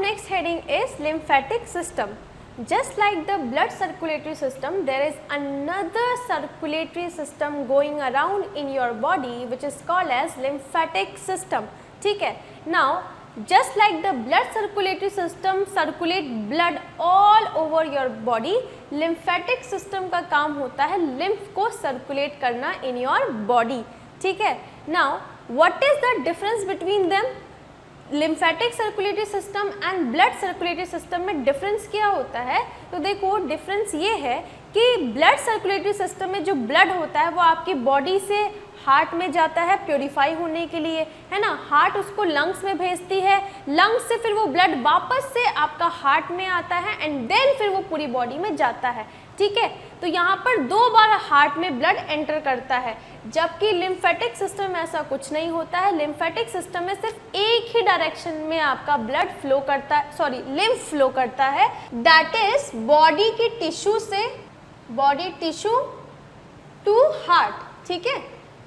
next heading is lymphatic system. Just like the blood circulatory system, there is another circulatory system going around in your body which is called as lymphatic system. ठीक है. Now just like the blood circulatory system circulate blood all over your body, lymphatic system का काम होता है lymph को circulate करना in your body. ठीक है. Now what is the difference between them? Lymphatic circulatory system and blood circulatory system में difference क्या होता है? तो देखो डिफरेंस ये है कि ब्लड सर्कुलेटरी सिस्टम में जो ब्लड होता है वो आपकी बॉडी से हार्ट में जाता है प्योरीफाई होने के लिए, है ना. हार्ट उसको लंग्स में भेजती है, लंग्स से फिर वो ब्लड वापस से आपका हार्ट में आता है एंड देन फिर वो पूरी बॉडी में जाता है. ठीक है. तो यहाँ पर 2 बार हार्ट में ब्लड एंटर करता है, जबकि लिम्फेटिक सिस्टम में ऐसा कुछ नहीं होता है. लिम्फेटिक सिस्टम में सिर्फ एक ही डायरेक्शन में आपका ब्लड फ्लो करता है, सॉरी लिम्फ फ्लो करता है, दैट इज बॉडी की टिश्यू से बॉडी टिश्यू टू हार्ट. ठीक है.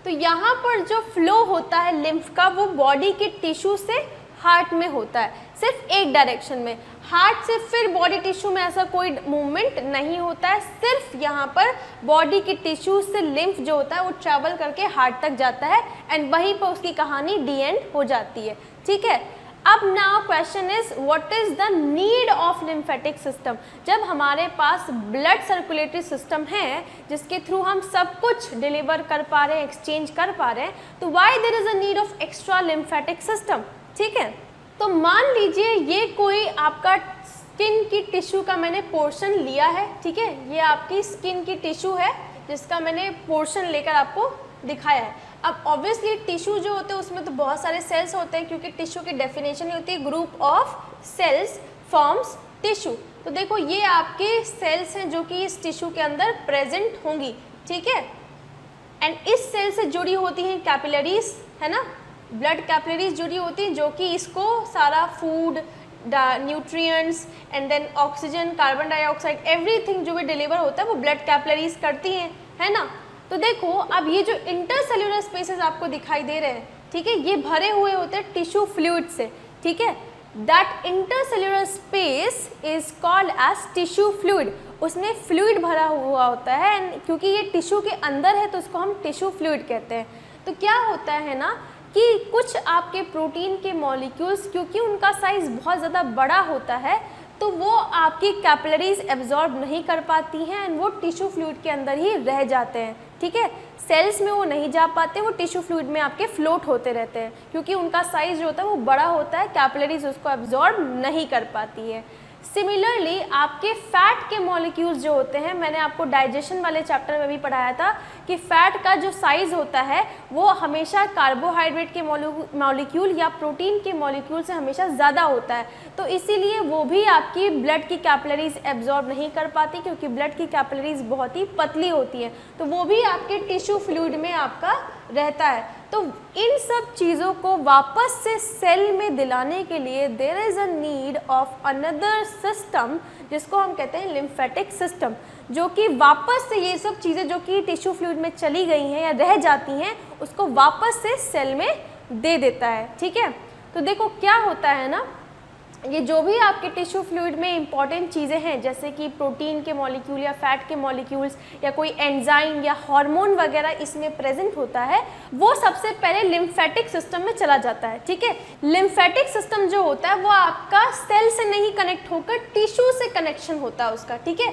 तो यहाँ पर जो फ्लो होता है लिम्फ का वो बॉडी के टिश्यू से हार्ट में होता है, सिर्फ एक डायरेक्शन में. हार्ट से फिर बॉडी टिश्यू में ऐसा कोई मूवमेंट नहीं होता है, सिर्फ यहाँ पर बॉडी की टिश्यू से लिम्फ जो होता है वो ट्रैवल करके हार्ट तक जाता है एंड वहीं पर उसकी कहानी डी एंड हो जाती है. ठीक है. अब now question is what is the need of lymphatic system. जब हमारे पास ब्लड सर्कुलेटरी सिस्टम है जिसके थ्रू हम सब कुछ डिलीवर कर पा रहे हैं, एक्सचेंज कर पा रहे हैं, तो why there is a need of extra lymphatic system. ठीक है. तो मान लीजिए ये कोई आपका स्किन की टिश्यू का मैंने पोर्शन लिया है. ठीक है. ये आपकी स्किन की टिश्यू है जिसका मैंने पोर्शन लेकर आपको दिखाया है. अब ऑब्वियसली टिश्यू जो होते हैं उसमें तो बहुत सारे सेल्स होते हैं, क्योंकि टिश्यू की डेफिनेशन ही होती है group of cells forms tissue. तो देखो ये आपके सेल्स हैं जो कि इस टिश्यू के अंदर प्रेजेंट होंगी. ठीक है. एंड इस सेल से जुड़ी होती हैं कैपिलरीज, है ना. ब्लड कैपिलरीज जुड़ी होती हैं जो कि इसको सारा food, nutrients and then oxygen, carbon dioxide, everything जो भी डिलीवर होता है वो ब्लड कैपिलरीज करती हैं, है ना. तो देखो अब ये जो इंटरसेल्यूलर स्पेसेस आपको दिखाई दे रहे हैं, ठीक है, ये भरे हुए होते हैं टिश्यू फ्लूइड से. ठीक है. That intercellular space is called as tissue fluid. उसमें फ्लूइड भरा हुआ होता है एंड क्योंकि ये टिश्यू के अंदर है तो उसको हम टिश्यू फ्लूइड कहते हैं. तो क्या होता है ना कि कुछ आपके प्रोटीन के मॉलिक्यूल्स क्योंकि उनका साइज़ बहुत ज़्यादा बड़ा होता है तो वो आपकी कैपिलरीज एब्जॉर्ब नहीं कर पाती हैं एंड वो टिश्यू फ्लूइड के अंदर ही रह जाते हैं. ठीक है. सेल्स में वो नहीं जा पाते, वो टिश्यू फ्लूइड में आपके फ्लोट होते रहते हैं क्योंकि उनका साइज़ जो होता है वो बड़ा होता है, कैपिलरीज उसको एब्जॉर्ब नहीं कर पाती है. सिमिलरली आपके फैट के मॉलिक्यूल्स जो होते हैं, मैंने आपको डाइजेशन वाले चैप्टर में भी पढ़ाया था कि फैट का जो साइज़ होता है वो हमेशा कार्बोहाइड्रेट के मॉलिक्यूल या प्रोटीन के मॉलिक्यूल से हमेशा ज़्यादा होता है. तो इसीलिए वो भी आपकी ब्लड की कैपिलरीज एब्जॉर्ब नहीं कर पाती क्योंकि ब्लड की कैपिलरीज बहुत ही पतली होती हैं, तो वो भी आपके टिश्यू फ्लूइड में आपका रहता है. तो इन सब चीज़ों को वापस से सेल में दिलाने के लिए there is a need of another system जिसको हम कहते हैं लिम्फेटिक सिस्टम, जो कि वापस से ये सब चीज़ें जो कि टिश्यू फ्लूइड में चली गई हैं या रह जाती हैं उसको वापस से सेल में दे देता है. ठीक है. तो देखो क्या होता है ना, ये जो भी आपके टिश्यू फ्लूइड में इंपॉर्टेंट चीज़ें हैं जैसे कि प्रोटीन के मॉलिक्यूल या फैट के मॉलिक्यूल्स या कोई एंजाइम या हार्मोन वगैरह इसमें प्रेजेंट होता है, वो सबसे पहले लिम्फेटिक सिस्टम में चला जाता है. ठीक है. लिम्फेटिक सिस्टम जो होता है वो आपका सेल से नहीं कनेक्ट होकर टिश्यू से कनेक्शन होता है उसका. ठीक है.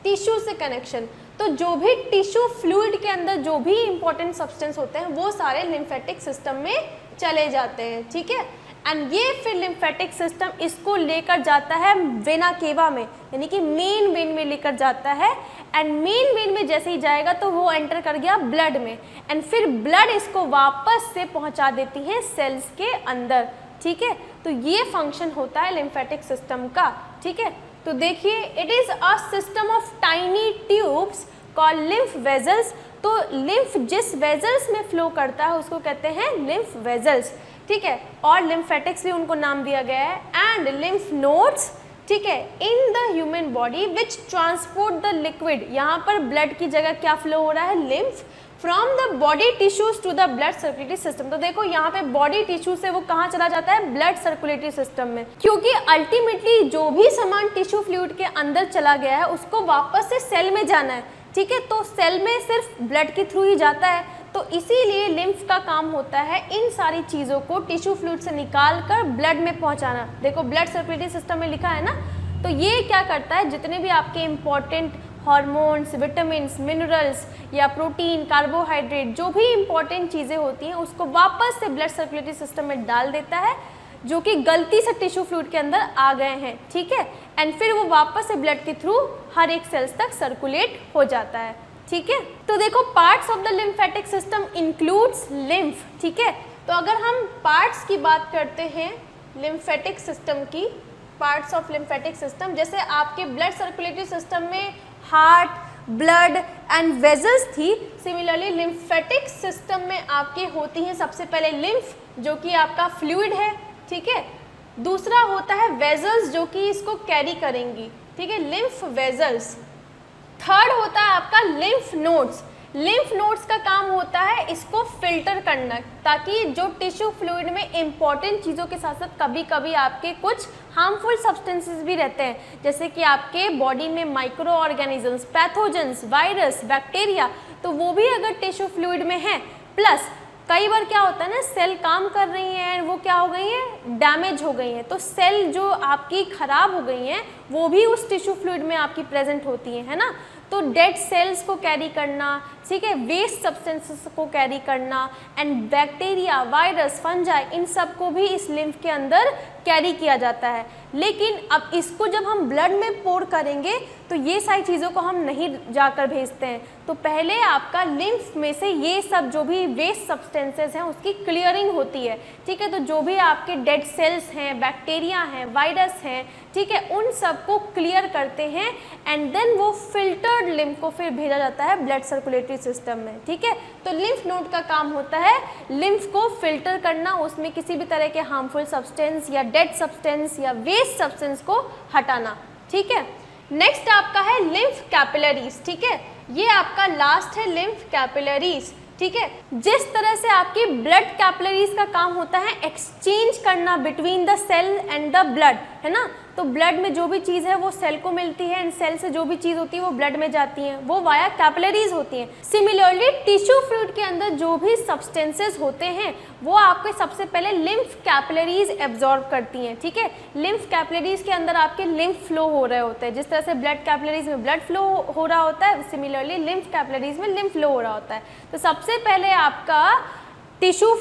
टिश्यू से कनेक्शन. तो जो भी टिश्यू फ्लूइड के अंदर जो भी इंपॉर्टेंट सब्सटेंस होते हैं वो सारे लिम्फेटिक सिस्टम में चले जाते हैं. ठीक है. एंड ये फिर लिम्फेटिक सिस्टम इसको लेकर जाता है वेना केवा में, यानी कि मेन वेन में लेकर जाता है एंड मेन वेन में जैसे ही जाएगा तो वो एंटर कर गया ब्लड में एंड फिर ब्लड इसको वापस से पहुंचा देती है सेल्स के अंदर. ठीक है. तो ये फंक्शन होता है लिम्फेटिक सिस्टम का. ठीक है. तो देखिए it is a system of tiny tubes called lymph vessels. तो लिम्फ जिस वेजल्स में फ्लो करता है उसको कहते हैं लिम्फ वेजल्स. ठीक है. और लिम्फेटिक्स भी उनको नाम दिया गया है. एंड लिम्फ नोड्स, ठीक है, in the human body which transport the liquid. यहाँ पर ब्लड की जगह क्या फ्लो हो रहा है, lymph from the body tissues to the blood circulatory system. तो देखो यहाँ पे बॉडी टिश्यू से वो कहाँ चला जाता है, ब्लड सर्कुलेटरी सिस्टम में, क्योंकि अल्टीमेटली जो भी सामान टिश्यू फ्लूइड के अंदर चला गया है उसको वापस से सेल में जाना है, ठीक है। तो सेल में सिर्फ ब्लड के थ्रू ही जाता है, तो इसीलिए लिम्फ का काम होता है इन सारी चीज़ों को टिश्यू फ्लूइड से निकाल कर ब्लड में पहुँचाना। देखो ब्लड सर्कुलेटरी सिस्टम में लिखा है ना, तो ये क्या करता है, जितने भी आपके इम्पॉर्टेंट हार्मोन्स, विटामिन्स, मिनरल्स या प्रोटीन, कार्बोहाइड्रेट, जो भी इम्पॉर्टेंट चीज़ें होती हैं उसको वापस से ब्लड सर्कुलेटरी सिस्टम में डाल देता है, जो कि गलती से टिश्यू फ्लूइड के अंदर आ गए हैं, ठीक है। एंड फिर वो वापस से ब्लड के थ्रू हर एक सेल्स तक सर्कुलेट हो जाता है, ठीक है। तो देखो parts of the lymphatic system includes lymph, ठीक है। तो अगर हम पार्ट्स की बात करते हैं लिम्फेटिक सिस्टम की, पार्ट्स ऑफ लिम्फेटिक सिस्टम, जैसे आपके ब्लड सर्कुलेटरी सिस्टम में हार्ट, ब्लड एंड वेजल्स थी, सिमिलरली लिम्फेटिक सिस्टम में आपकी होती हैं सबसे पहले लिम्फ, जो कि आपका फ्लूइड है, ठीक है। दूसरा होता है वेजल्स, जो कि इसको कैरी करेंगी, ठीक है, लिम्फ वेजल्स। थर्ड होता है आपका लिम्फ नोड्स। लिम्फ नोड्स का काम होता है इसको फिल्टर करना, ताकि जो टिश्यू फ्लूइड में इंपॉर्टेंट चीज़ों के साथ साथ कभी कभी आपके कुछ हार्मफुल सब्सटेंसेस भी रहते हैं, जैसे कि आपके बॉडी में micro organisms, pathogens, virus, bacteria, तो वो भी अगर टिश्यू फ्लूइड में है। प्लस कई बार क्या होता है ना, सेल काम कर रही हैं, वो क्या हो गई हैं, डैमेज हो गई हैं, तो सेल जो आपकी खराब हो गई हैं वो भी उस टिश्यू फ्लूइड में आपकी प्रेजेंट होती हैं, है ना। तो डेड सेल्स को कैरी करना, ठीक है, वेस्ट सब्सटेंसेस को कैरी करना, एंड बैक्टीरिया, वायरस, फंजाई, इन सब को भी इस लिम्फ के अंदर कैरी किया जाता है। लेकिन अब इसको जब हम ब्लड में पोर करेंगे तो ये सारी चीज़ों को हम नहीं जाकर भेजते हैं, तो पहले आपका लिम्फ में से ये सब जो भी वेस्ट सब्सटेंसेस हैं उसकी क्लियरिंग होती है, ठीक है। तो जो भी आपके डेड सेल्स हैं, बैक्टीरिया हैं, वायरस हैं, ठीक है, उन सब को क्लियर करते हैं, एंड देन वो फिल्टर्ड लिम्फ को फिर भेजा जाता है ब्लड सर्कुलेटरी सिस्टम में, ठीक है। तो लिम्फ नोड का काम होता है लिम्फ को फिल्टर करना, उसमें किसी भी तरह के हार्मफुल सब्सटेंस या डेड सब्सटेंस या वेस्ट सब्सटेंस को हटाना, ठीक है। नेक्स्ट आपका है लिम्फ कैपिलरीज, ठीक है, ये आपका लास्ट है लिम्फ कैपिलरीज, ठीक है। जिस तरह से आपकी ब्लड कैपिलरीज का काम होता है एक्सचेंज करना between the cell and the blood, है ना, तो ब्लड में जो भी चीज़ है वो सेल को मिलती है, एंड सेल से जो भी चीज़ होती है वो ब्लड में जाती है, वो वाया कैपिलरीज होती हैं। सिमिलरली टिश्यू फ्लूइड के अंदर जो भी सब्सटेंसेस होते हैं वो आपके सबसे पहले लिम्फ कैपिलरीज एब्जॉर्ब करती हैं, ठीक है। लिम्फ कैपिलरीज के अंदर आपके लिम्फ फ्लो हो रहे होते हैं, जिस तरह से ब्लड कैपिलरीज में ब्लड फ्लो हो रहा होता है, सिमिलरली लिम्फ कैपिलरीज में लिम्फ फ्लो हो रहा होता है। तो सबसे पहले आपका टिश्यू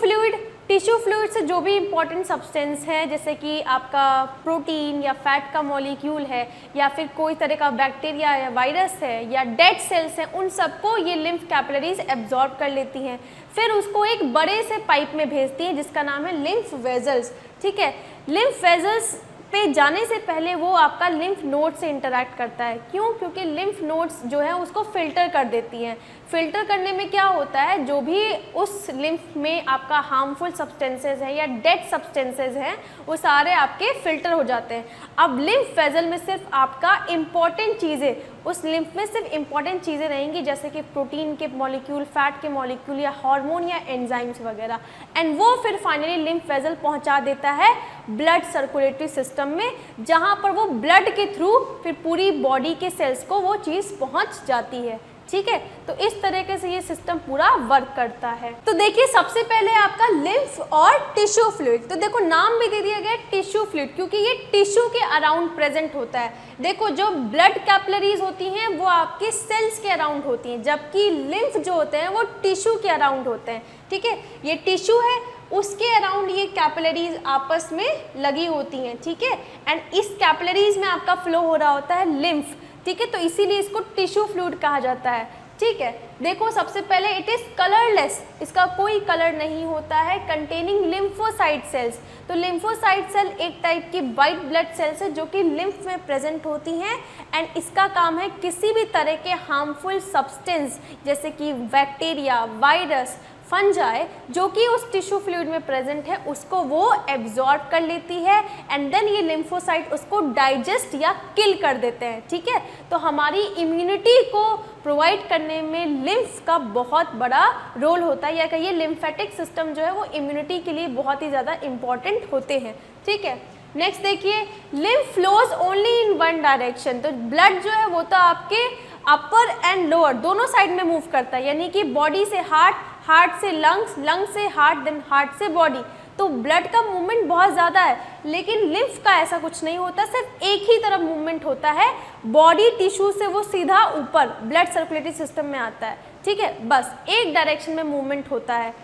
फ्लूइड से जो भी इंपॉर्टेंट सब्सटेंस है, जैसे कि आपका प्रोटीन या फैट का मॉलिक्यूल है, या फिर कोई तरह का बैक्टीरिया या वायरस है, या डेड सेल्स हैं, उन सबको ये लिम्फ कैपिलरीज एब्जॉर्ब कर लेती हैं, फिर उसको एक बड़े से पाइप में भेजती हैं जिसका नाम है लिम्फ वेजल्स, ठीक है। लिम्फ वेजल्स पे जाने से पहले वो आपका लिम्फ नोड से इंटरैक्ट करता है, क्यों, क्योंकि लिम्फ नोड्स जो है उसको फिल्टर कर देती हैं। फिल्टर करने में क्या होता है, जो भी उस लिम्फ में आपका हार्मफुल सब्सटेंसेस है या डेड सब्सटेंसेस हैं वो सारे आपके फिल्टर हो जाते हैं। अब लिम्फ वेजल में सिर्फ आपका इम्पॉर्टेंट चीज़ें, उस लिम्फ में सिर्फ इम्पॉर्टेंट चीज़ें रहेंगी, जैसे कि प्रोटीन के मॉलिक्यूल, फैट के मॉलिक्यूल या हार्मोन या एंजाइम्स वगैरह, एंड वो फिर फाइनली लिम्फ वेजल पहुंचा देता है ब्लड सर्कुलेटरी सिस्टम में, जहां पर वो ब्लड के थ्रू फिर पूरी बॉडी के सेल्स को वो चीज़ पहुंच जाती है, ठीक है। तो इस तरीके से ये सिस्टम पूरा वर्क करता है। तो देखिए सबसे पहले आपका लिम्फ और टिश्यू फ्लूइड, तो देखो नाम भी दे दिया गया टिश्यू फ्लूइड, क्योंकि ये टिश्यू के अराउंड प्रेजेंट होता है। देखो जो ब्लड कैपिलरीज होती हैं वो आपके सेल्स के अराउंड होती हैं, जबकि लिम्फ जो होते हैं वो टिश्यू के अराउंड होते हैं, ठीक है। ये टिश्यू है, उसके अराउंड ये कैपिलरीज आपस में लगी होती हैं, ठीक है, एंड इस कैपिलरीज में आपका फ्लो हो रहा होता है लिम्फ, ठीक है। तो इसीलिए इसको टिश्यू फ्लूइड कहा जाता है, ठीक है। देखो सबसे पहले इट इज़ कलरलेस, इसका कोई कलर नहीं होता है, कंटेनिंग लिम्फोसाइट सेल्स। तो लिम्फोसाइट सेल एक टाइप की वाइट ब्लड सेल्स है जो कि लिम्फ में प्रेजेंट होती हैं, एंड इसका काम है किसी भी तरह के हार्मफुल सब्सटेंस जैसे कि बैक्टीरिया, वायरस, फंजाई जो कि उस टिश्यू फ्लूइड में प्रेजेंट है उसको वो एब्जॉर्ब कर लेती है एंड देन ये लिम्फोसाइट उसको डाइजेस्ट या किल कर देते हैं, ठीक है। तो हमारी इम्यूनिटी को प्रोवाइड करने में लिम्फ का बहुत बड़ा रोल होता है, या कहिए लिम्फेटिक सिस्टम जो है वो इम्यूनिटी के लिए बहुत ही ज़्यादा इम्पॉर्टेंट होते हैं, ठीक है। नेक्स्ट देखिए, lymph flows only in one direction. तो ब्लड जो है वो तो आपके अपर एंड लोअर दोनों साइड में मूव करता है, यानी कि बॉडी से हार्ट, हार्ट से लंग्स, लंग्स से हार्ट, देन हार्ट से बॉडी। तो ब्लड का मूवमेंट बहुत ज़्यादा है, लेकिन लिम्फ का ऐसा कुछ नहीं होता, सिर्फ एक ही तरफ मूवमेंट होता है, बॉडी टिश्यू से वो सीधा ऊपर ब्लड सर्कुलेटरी सिस्टम में आता है, ठीक है। बस एक डायरेक्शन में मूवमेंट होता है।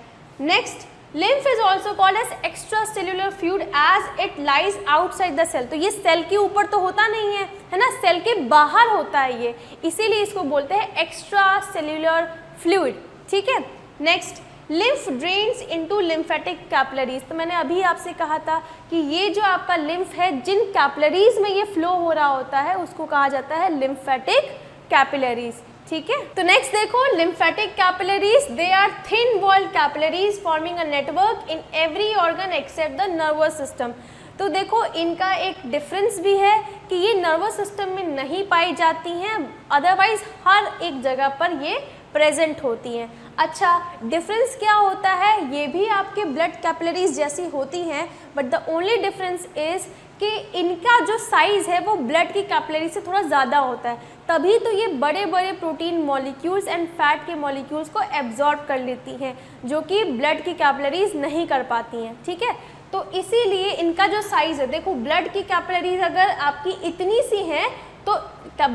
Next, lymph is also called as extracellular fluid as it lies outside the cell। तो ये सेल के ऊपर तो होता नहीं है ना, सेल के बाहर होता है ये, इसीलिए इसको बोलते हैं एक्स्ट्रासेल्यूलर फ्लूइड, ठीक है। Next, lymph drains into lymphatic capillaries। तो मैंने अभी आपसे कहा था कि ये जो आपका lymph है, जिन कैपिलरीज में ये फ्लो हो रहा होता है उसको कहा जाता है lymphatic capillaries, ठीक है। तो नेक्स्ट देखो, lymphatic capillaries they are thin walled capillaries forming a network in every organ except the nervous system. तो देखो इनका एक डिफरेंस भी है कि ये नर्वस सिस्टम में नहीं पाई जाती हैं, अदरवाइज हर एक जगह पर ये प्रेजेंट होती हैं। अच्छा, डिफरेंस क्या होता है, ये भी आपके ब्लड कैपिलरीज जैसी होती हैं, but the only difference is कि इनका जो साइज़ है वो ब्लड की कैपिलरी से थोड़ा ज़्यादा होता है, तभी तो ये बड़े बड़े प्रोटीन मॉलिक्यूल्स एंड फैट के मॉलिक्यूल्स को एब्जॉर्ब कर लेती हैं, जो कि ब्लड की कैपिलरीज नहीं कर पाती हैं, ठीक है। तो इसीलिए इनका जो साइज़ है, देखो ब्लड की कैपिलरीज अगर आपकी इतनी सी हैं तो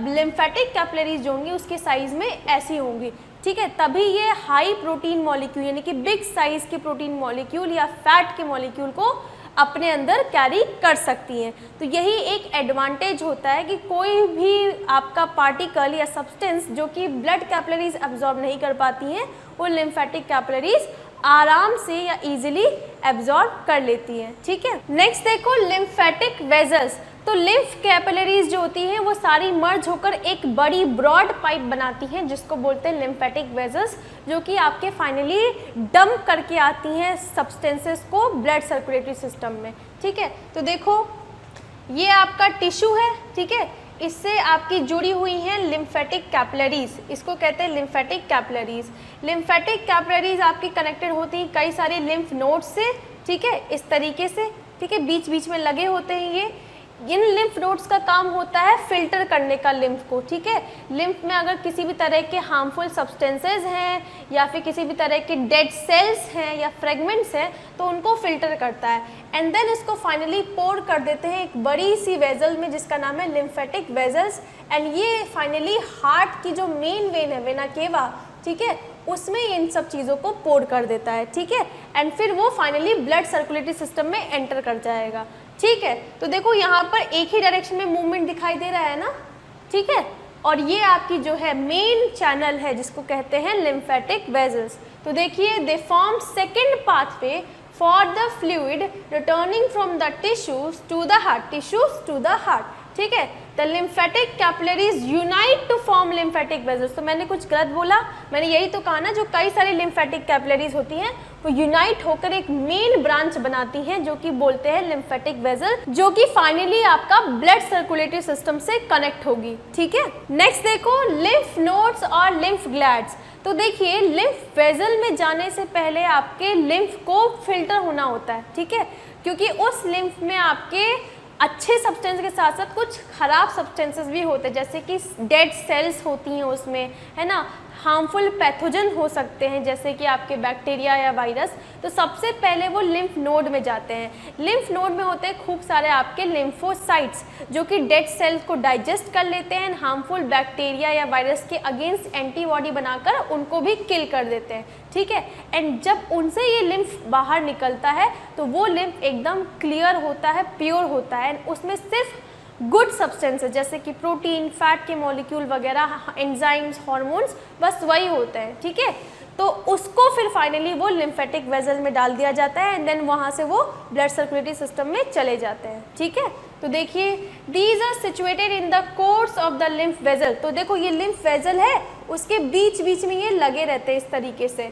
लिम्फेटिक कैपिलरीज जो होंगी उसके साइज़ में ऐसी होंगी, ठीक है। तभी ये हाई प्रोटीन मॉलिक्यूल यानी कि बिग साइज़ के प्रोटीन मॉलिक्यूल या फैट के मॉलिक्यूल को अपने अंदर कैरी कर सकती हैं। तो यही एक एडवांटेज होता है कि कोई भी आपका पार्टिकल या सब्सटेंस जो कि ब्लड कैपिलरीज एब्जॉर्ब नहीं कर पाती हैं, वो लिम्फेटिक कैपिलरीज आराम से या इजीली एब्जॉर्ब कर लेती हैं, ठीक है। नेक्स्ट देखो, लिम्फेटिक वेजल्स। तो लिम्फ कैपिलरीज जो होती हैं वो सारी मर्ज होकर एक बड़ी ब्रॉड पाइप बनाती हैं जिसको बोलते हैं लिम्फेटिक वेजल्स, जो कि आपके फाइनली डंप करके आती हैं सब्सटेंसेस को ब्लड सर्कुलेटरी सिस्टम में, ठीक है। तो देखो ये आपका टिश्यू है, ठीक है, इससे आपकी जुड़ी हुई हैं लिम्फेटिक कैपिलरीज, इसको कहते हैं लिम्फेटिक कैपिलरीज। लिम्फेटिक कैपिलरीज आपकी कनेक्टेड होती हैं कई सारे लिम्फ नोड्स से, ठीक है, इस तरीके से, ठीक है, बीच बीच में लगे होते हैं ये। इन लिम्फ नोड्स का काम होता है फिल्टर करने का लिम्फ को, ठीक है। लिम्फ में अगर किसी भी तरह के हार्मफुल सब्सटेंसेज हैं या फिर किसी भी तरह के डेड सेल्स हैं या फ्रेगमेंट्स हैं तो उनको फिल्टर करता है एंड देन इसको फाइनली पोर कर देते हैं एक बड़ी सी वेजल में जिसका नाम है लिम्फेटिक वेजल्स। एंड ये फाइनली हार्ट की जो मेन वेन है, वेना केवा, ठीक है, उसमें इन सब चीज़ों को पोर कर देता है, ठीक है। एंड फिर वो फाइनली ब्लड सर्कुलेटरी सिस्टम में एंटर कर जाएगा, ठीक है। तो देखो यहाँ पर एक ही डायरेक्शन में मूवमेंट दिखाई दे रहा है ना, ठीक है। और ये आपकी जो है मेन चैनल है जिसको कहते हैं लिम्फेटिक वेजल्स। तो देखिए, they form second pathway for the fluid returning from the tissues to the heart, tissues to the heart, ठीक है। The lymphatic capillaries unite to form lymphatic vessels. तो मैंने कुछ गलत बोला, मैंने यही तो कहा ना, जो कई सारी लिम्फेटिक कैपिलरीज होती हैं वो यूनाइट होकर एक मेन ब्रांच बनाती हैं जो कि बोलते हैं लिम्फेटिक वेजल, जो कि फाइनली आपका ब्लड सर्कुलेटरी सिस्टम से कनेक्ट होगी, ठीक है। नेक्स्ट देखो, लिम्फ नोड्स और लिम्फ ग्लैड्स। तो देखिए, लिम्फ वेजल में जाने से पहले आपके लिम्फ को फिल्टर होना होता है, ठीक है, क्योंकि उस लिम्फ में आपके अच्छे सब्सटेंस के साथ साथ कुछ खराब सब्सटेंसेस भी होते हैं, जैसे कि डेड सेल्स होती हैं उसमें, है ना, हार्मफुल पैथोजन हो सकते हैं जैसे कि आपके बैक्टीरिया या वायरस। तो सबसे पहले वो लिम्फ नोड में जाते हैं। लिम्फ नोड में होते हैं खूब सारे आपके लिम्फोसाइट्स जो कि डेड सेल्स को डाइजेस्ट कर लेते हैं, हार्मफुल बैक्टीरिया या वायरस के अगेंस्ट एंटीबॉडी बनाकर उनको भी किल कर देते हैं, ठीक है। एंड जब उनसे ये लिम्फ बाहर निकलता है तो वो लिम्फ एकदम क्लियर होता है, प्योर होता है, उसमें सिर्फ गुड सब्सटेंसेस जैसे कि प्रोटीन, फैट के मॉलिक्यूल वगैरह, एंजाइम्स, हार्मोन्स, बस वही होते हैं, ठीक है। तो उसको फिर फाइनली वो लिम्फेटिक वेजल में डाल दिया जाता है एंड देन वहाँ से वो ब्लड सर्कुलेटरी सिस्टम में चले जाते हैं, ठीक है। तो देखिए, these are situated in the course of the lymph vessel. तो देखो ये लिम्फ वेजल है, उसके बीच बीच में ये लगे रहते हैं इस तरीके से,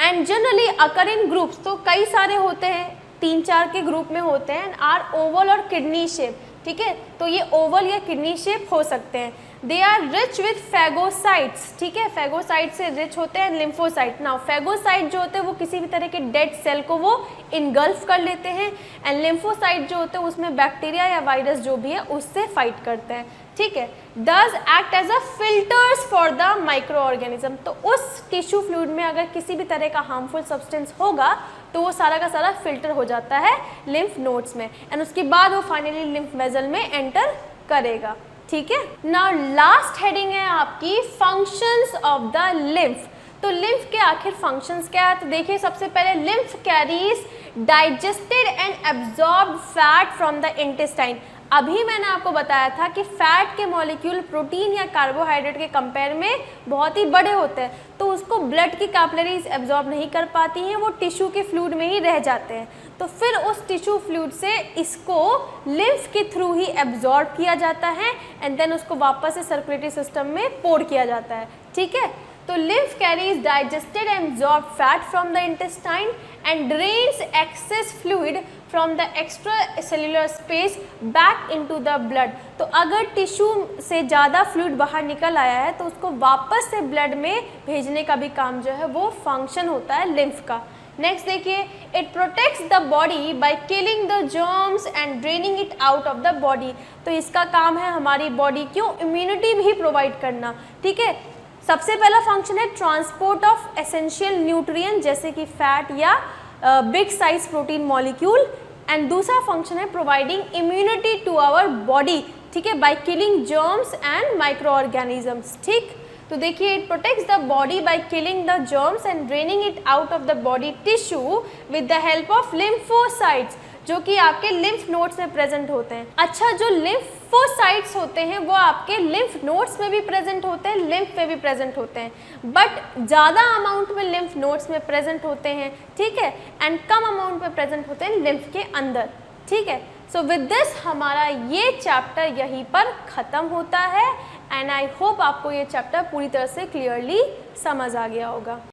and generally occur in groups, तो कई सारे होते हैं, 3-4 के ग्रुप में होते हैं, आर ओवल और किडनी शेप, ठीक है, तो ये ओवल या किडनी शेप हो सकते हैं। They are rich with phagocytes, ठीक है, फेगोसाइट से रिच होते हैं, लिम्फोसाइट। नाउ फेगोसाइट जो होते हैं वो किसी भी तरह के डेड सेल को वो इनगल्फ कर लेते हैं, एंड लिम्फोसाइट जो होते हैं उसमें बैक्टीरिया या वायरस जो भी है उससे फाइट करते हैं, ठीक है। Does act as a filters for the microorganism, तो उस टिश्यू फ्लूइड में अगर किसी भी तरह का हार्मफुल सब्सटेंस होगा तो वो सारा का सारा फिल्टर हो जाता है लिम्फ नोड्स में, एंड उसके बाद वो फाइनली लिम्फ वेसल में एंटर करेगा, ठीक है। नाउ लास्ट हेडिंग है आपकी फंक्शंस ऑफ द लिम्फ। तो लिम्फ के आखिर फंक्शंस क्या है, तो देखिए सबसे पहले lymph carries digested and absorbed fat from the intestine. अभी मैंने आपको बताया था कि फैट के मॉलिक्यूल प्रोटीन या कार्बोहाइड्रेट के कंपेयर में बहुत ही बड़े होते हैं, तो उसको ब्लड की कैपिलरीज एब्जॉर्ब नहीं कर पाती हैं, वो टिश्यू के फ्लूइड में ही रह जाते हैं। तो फिर उस टिश्यू फ्लूइड से इसको लिम्फ के थ्रू ही एब्जॉर्ब किया जाता है, एंड देन उसको वापस से सर्कुलेटरी सिस्टम में पोर किया जाता है, ठीक है। तो lymph carries digested and absorbed fat from the intestine and drains excess fluid from the extracellular space back into the blood। तो अगर टिश्यू से ज़्यादा फ्लूइड बाहर निकल आया है तो उसको वापस से ब्लड में भेजने का भी काम जो है वो फंक्शन होता है लिम्फ का। नेक्स्ट देखिए, it protects the body by killing the germs and draining it out of the body. तो इसका काम है हमारी बॉडी को इम्यूनिटी भी प्रोवाइड करना, ठीक है। सबसे पहला फंक्शन है ट्रांसपोर्ट ऑफ एसेंशियल न्यूट्रिएंट जैसे कि फैट या big size protein molecule, and दूसरा फंक्शन है providing immunity to our body, ठीक है, by killing germs and microorganisms, ठीक। तो देखिए, it protects the body by killing the germs and draining it out of the body tissue with the help of lymphocytes, जो कि आपके lymph nodes में present होते हैं। अच्छा, जो लिम्फोसाइट्स होते हैं वो आपके लिम्फ नोड्स में भी प्रेजेंट होते हैं, लिम्फ में भी प्रेजेंट होते हैं, बट ज़्यादा अमाउंट में लिम्फ नोड्स में प्रेजेंट होते हैं, ठीक है, एंड कम अमाउंट में प्रेजेंट होते हैं लिम्फ के अंदर, ठीक है। सो विद दिस हमारा ये चैप्टर यहीं पर ख़त्म होता है, एंड आई होप आपको ये चैप्टर पूरी तरह से क्लियरली समझ आ गया होगा।